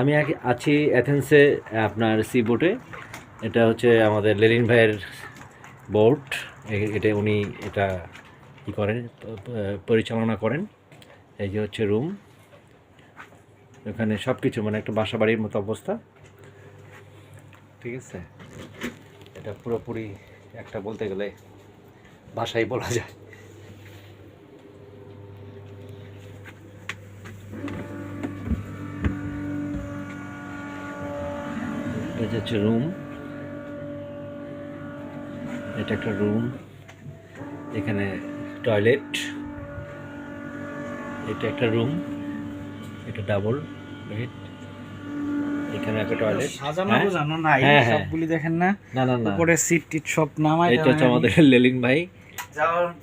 আমি আছি অ্যাথেন্সে, আপনার সি বোটে। এটা হচ্ছে আমাদের লেলিন ভাইয়ের বোট। এটা উনি এটা কী করেন, পরিচালনা করেন। এই যে হচ্ছে রুম, এখানে সব কিছু মানে একটা বাসা বাড়ির মতো অবস্থা, ঠিক আছে। এটা পুরোপুরি একটা বলতে গেলে বাসাই বলা যায়। এটা হচ্ছে রুম, এটা একটা রুম, এখানে টয়লেট, এটা একটা রুম, এটা ডাবল বেড, এখানে একটা টয়লেট। সাজানো গোছানো নাই, হ্যাঁ হ্যাঁ, সবগুলি দেখেন না, না না না, উপরে সিট টিট সব নামাই এটা হচ্ছে আমাদের লেলিন ভাই।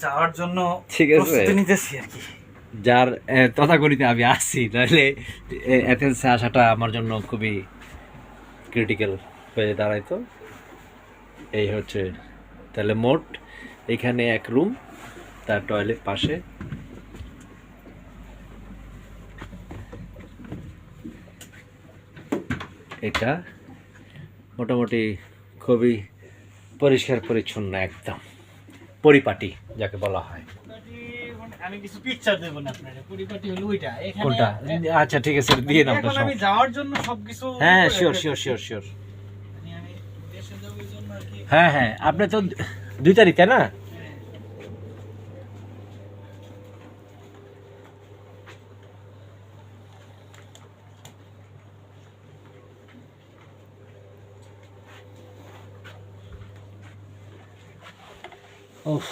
যাওয়ার জন্য ঠিক আছে, প্রস্তুতি নিতেছি আর কি। যার তথাকথিত আমি আসছি, তাহলে অ্যাথেন্সে আসাটা আমার জন্য খুবই ক্রিটিক্যাল হয়ে দাঁড়াইতো। এই হচ্ছে তাহলে মোট, এখানে এক রুম, তার টয়লেট পাশে, এটা মোটামুটি খুবই পরিষ্কার পরিচ্ছন্ন, একদম পরিপাটি যাকে বলা হয়। আমি কিছু পিকচার দেব না আপনাদের, পরিপাটি হলো ওইটা এখানে। কোনটা? আচ্ছা ঠিক আছে, দিয়ে দাও। এখন আমি যাওয়ার জন্য সবকিছু, হ্যাঁ শিওর শিওর শিওর শিওর। আমি দেশে যাব এই জন্য আর কি। হ্যাঁ হ্যাঁ, আপনি তো 2 তারিখ, তাই না? উফ।